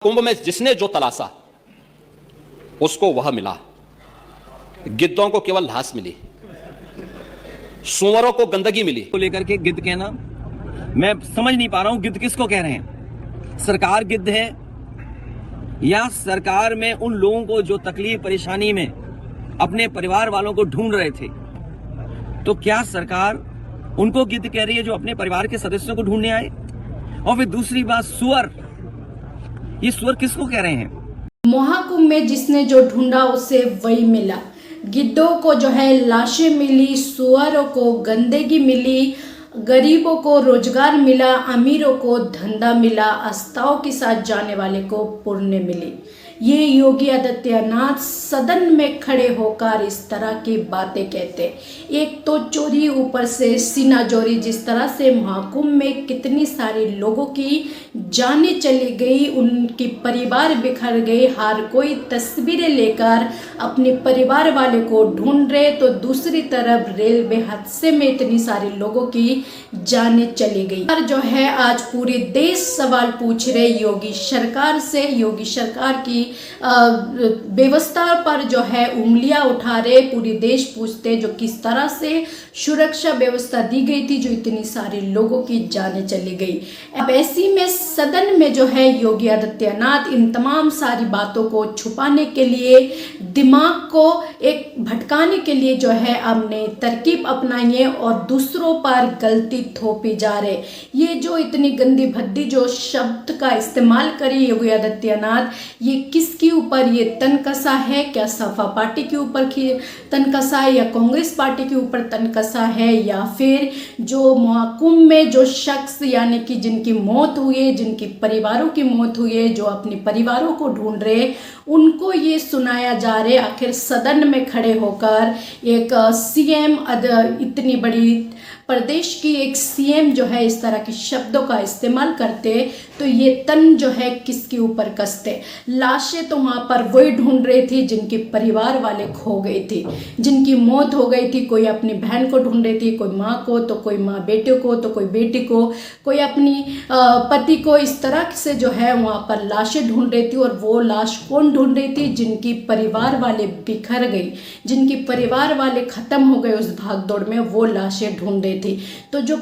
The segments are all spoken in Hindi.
कुंभ में जिसने जो तलाशा उसको वह मिला। गिद्धों को केवल घास मिली, सुअरों को गंदगी मिली। को लेकर के गिद्ध कहना मैं समझ नहीं पा रहा हूं, गिद्ध किसको कह रहे हैं? सरकार गिद्ध है या सरकार में उन लोगों को जो तकलीफ परेशानी में अपने परिवार वालों को ढूंढ रहे थे, तो क्या सरकार उनको गिद्ध कह रही है जो अपने परिवार के सदस्यों को ढूंढने आए? और फिर दूसरी बात, सुअर, ये सुअर किसको कह रहे हैं? महाकुंभ में जिसने जो ढूंढा उसे वही मिला। गिद्धों को जो है लाशें मिली, सुअरों को गंदगी मिली, गरीबों को रोजगार मिला, अमीरों को धंधा मिला, आस्थाओं के साथ जाने वाले को पुण्य मिली। ये योगी आदित्यनाथ सदन में खड़े होकर इस तरह की बातें कहते। एक तो चोरी, ऊपर से सीना जोरी। जिस तरह से महाकुंभ में कितनी सारी लोगों की जानें चली गई, उनकी परिवार बिखर गए, हर कोई तस्वीरें लेकर अपने परिवार वाले को ढूंढ रहे, तो दूसरी तरफ रेलवे हादसे में इतनी सारी लोगों की जानें चली गई। और जो है आज पूरे देश सवाल पूछ रहे योगी सरकार से, योगी सरकार की व्यवस्था पर जो है उंगलियां उठा रहे। पूरे देश पूछते जो किस तरह से सुरक्षा व्यवस्था दी गई थी, जो इतनी सारी लोगों की जानें चली गई। अब ऐसी में सदन में जो है योगी आदित्यनाथ इन तमाम सारी बातों को छुपाने के लिए, दिमाग को एक भटकाने के लिए जो है अपने तरकीब अपनाई है और दूसरों पर गलती थोपी जा रहे। ये जो इतनी गंदी भद्दी जो शब्द का इस्तेमाल करी योगी आदित्यनाथ, ये किसके ऊपर ये तनकसा है? क्या सपा पार्टी के ऊपर तनकसा है, या कांग्रेस पार्टी के ऊपर तनकसा है, या फिर जो महाकुंभ में जो शख्स यानी कि जिनकी मौत हुई है, जिनकी परिवारों की मौत हुई है, जो अपने परिवारों को ढूंढ रहे, उनको ये सुनाया जा रहे। आखिर सदन में खड़े होकर एक सीएम, इतनी बड़ी प्रदेश की एक सीएम जो है इस तरह के शब्दों का इस्तेमाल करते, तो ये तन जो है किसके ऊपर कसते? लाशें तो वहाँ पर वही ढूंढ रही थी जिनके परिवार वाले खो गए थे, जिनकी मौत हो गई थी। कोई अपनी बहन को ढूंढ रही थी, कोई माँ को, तो कोई माँ बेटे को, तो कोई बेटी को, कोई अपनी पति को। इस तरह से जो है वहाँ पर लाशें ढूंढ रही थी। और वो लाश कौन ढूंढ रही थी? जिनकी परिवार वाले बिखर गई, जिनके परिवार वाले खत्म हो गए उस भागदौड़ में, वो लाशें ढूंढ रही थी। तो जो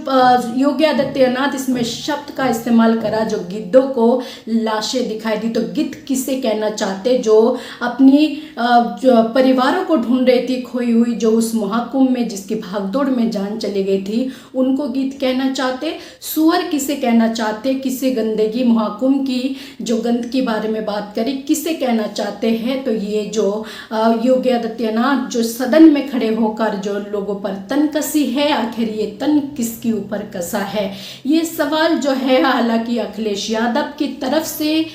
योगी आदित्यनाथ इसमें शब्द का इस्तेमाल करा, जो गिद्धों को लाशें दिखाई दी, तो गिद्ध किसे कहना चाहते? जो अपनी जो परिवारों को ढूंढ रही थी खोई हुई, जो उस महाकुंभ में जिसकी भागदौड़ में जान चली गई थी, उनको गिद्ध कहना चाहते। सुअर किसे कहना चाहते? किसे गंदगी, महाकुंभ की जो गंद के बारे में बात करी, किसे कहना चाहते हैं? तो ये जो योगी आदित्यनाथ जो सदन में खड़े होकर जो लोगों पर तनकसी है, आखिर ये तन किसके ऊपर कसा है? ये सवाल जो है हालांकि अखिलेश यादव की तरफ से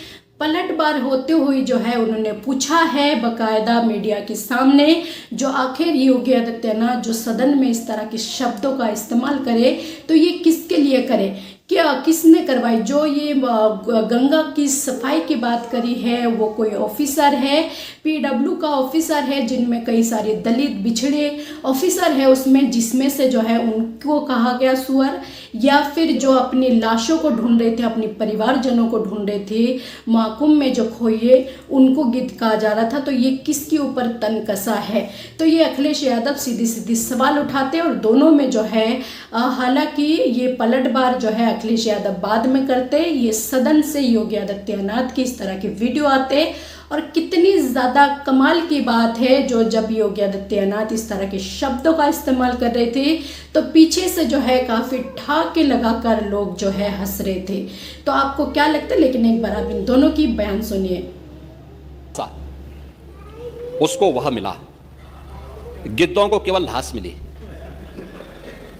पलटवार होते हुए जो है उन्होंने पूछा है बाकायदा मीडिया के सामने, जो आखिर योगी आदित्यनाथ जो सदन में इस तरह के शब्दों का इस्तेमाल करे, तो ये किसके लिए करे? क्या किसने करवाई? जो ये गंगा की सफाई की बात करी है, वो कोई ऑफिसर है, पीडब्ल्यू का ऑफिसर है, जिनमें कई सारे दलित बिछड़े ऑफिसर है उसमें, जिसमें से जो है उनको कहा गया सुअर? या फिर जो अपनी लाशों को ढूंढ रहे थे, अपने परिवारजनों को ढूंढ रहे थे, महाकुंभ में जो खोए, उनको गिद्ध कहा जा रहा था? तो ये किसके ऊपर तन कसा है? तो ये अखिलेश यादव सीधी सीधी सवाल उठाते हैं। और दोनों में जो है हालांकि ये पलटवार जो है अखिलेश यादव बाद में करते, ये सदन से योगी आदित्यनाथ की इस तरह के वीडियो आते। और कितनी ज़्यादा कमाल की बात है, जो जब योगी आदित्यनाथ इस तरह के शब्दों का इस्तेमाल कर रहे थे, तो पीछे से जो है काफ़ी ठाके लगाकर लोग जो है हंस रहे थे। तो आपको क्या लगता है? लेकिन एक बार आप इन दोनों की बयान सुनिए। उसको वह मिला। गिद्धों को केवल घास मिली,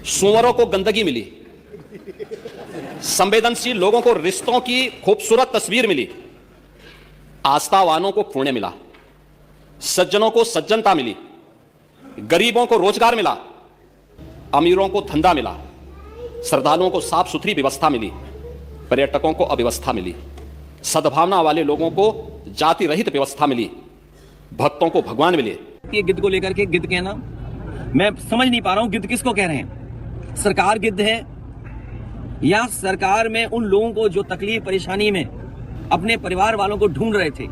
सुअरों को गंदगी मिली, संवेदनशील लोगों को रिश्तों की खूबसूरत तस्वीर मिली, आस्थावानों को पुण्य मिला, सज्जनों को सज्जनता मिली, गरीबों को रोजगार मिला, अमीरों को धंधा मिला, श्रद्धालुओं को साफ सुथरी व्यवस्था मिली, पर्यटकों को अव्यवस्था मिली, सद्भावना वाले लोगों को जाति रहित व्यवस्था मिली, भक्तों को भगवान मिले। ये गिद्ध को लेकर के गिद्ध कहना मैं समझ नहीं पा रहा हूं, गिद्ध किसको कह रहे हैं? सरकार गिद्ध है या सरकार में उन लोगों को जो तकलीफ परेशानी में अपने परिवार वालों को ढूंढ रहे थे।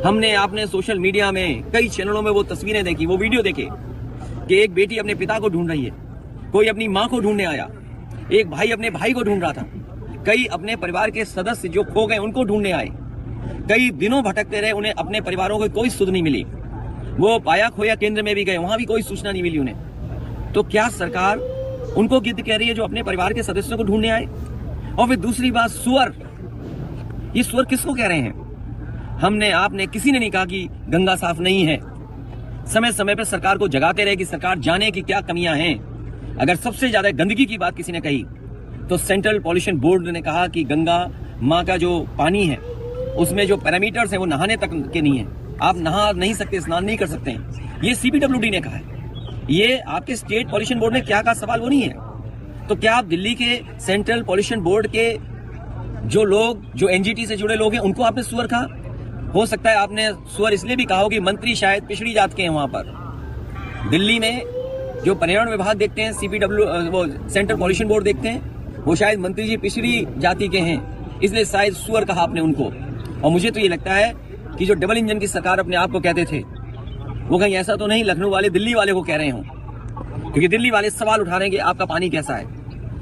हमने आपने सोशल मीडिया में कई चैनलों में वो तस्वीरें देखी, वो वीडियो देखे कि एक बेटी अपने पिता को ढूंढ रही है, कोई अपनी माँ को ढूंढने आया, एक भाई अपने भाई को ढूंढ रहा था, कई अपने परिवार के सदस्य जो खो गए उनको ढूंढने आए, कई दिनों भटकते रहे, उन्हें अपने परिवारों को कोई सुध नहीं मिली। वो पाया खोया केंद्र में भी गए, वहां भी कोई सूचना नहीं मिली उन्हें। तो क्या सरकार उनको गिद्ध कह रही है जो अपने परिवार के सदस्यों को ढूंढने आए? और फिर दूसरी बात, सुअर, ये सुअर किसको कह रहे हैं? हमने आपने किसी ने नहीं कहा कि गंगा साफ नहीं है। समय समय पर सरकार को जगाते रहे कि सरकार जाने की क्या कमियां हैं। अगर सबसे ज्यादा गंदगी की बात किसी ने कही तो सेंट्रल पॉल्यूशन बोर्ड ने कहा कि गंगा माँ का जो पानी है उसमें जो पैरामीटर्स हैं वो नहाने तक के नहीं है, आप नहा नहीं सकते, स्नान नहीं कर सकते हैं। ये CPWD ने कहा है। ये आपके स्टेट पॉल्यूशन बोर्ड ने क्या कहा, सवाल वो नहीं है। तो क्या आप दिल्ली के सेंट्रल पॉल्यूशन बोर्ड के जो लोग जो NGT से जुड़े लोग हैं उनको आपने सुअर कहा? हो सकता है आपने सुअर इसलिए भी कहा हो कि मंत्री शायद पिछड़ी जात के हैं। वहां पर दिल्ली में जो पर्यावरण विभाग देखते हैं, वो सेंट्रल पॉल्यूशन बोर्ड देखते हैं, वो शायद मंत्री जी पिछड़ी जाति के हैं, इसलिए शायद सुअर कहा आपने उनको। और मुझे तो ये लगता है कि जो डबल इंजन की सरकार अपने आप को कहते थे वो कहीं ऐसा तो नहीं लखनऊ वाले दिल्ली वाले को कह रहे हों, क्योंकि दिल्ली वाले सवाल उठा रहे हैं कि आपका पानी कैसा है,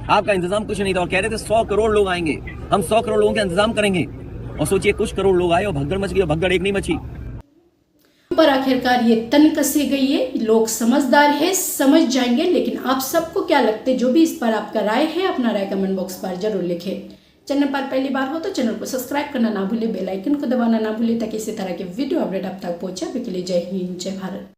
आपका इंतजाम कुछ नहीं था। और कह रहे थे 100 करोड़ लोग आएंगे, हम 100 करोड़ लोगों का इंतजाम करेंगे। और सोचिए कुछ करोड़ लोग आए और भगदड़ मच गई, और भगदड़ एक नहीं मची। पर आखिरकार ये तन कसी गई है। लोग समझदार है, समझ जाएंगे। लेकिन आप सबको क्या लगता है? जो भी इस पर आपका राय है, अपना राय कमेंट बॉक्स पर जरूर लिखें। चैनल पर पहली बार हो तो चैनल को सब्सक्राइब करना ना भूले, बेल आइकन को दबाना ना भूले ताकि इसी तरह के वीडियो अपडेट आप तक पहुंचे। अभी के लिए जय हिंद, जय भारत।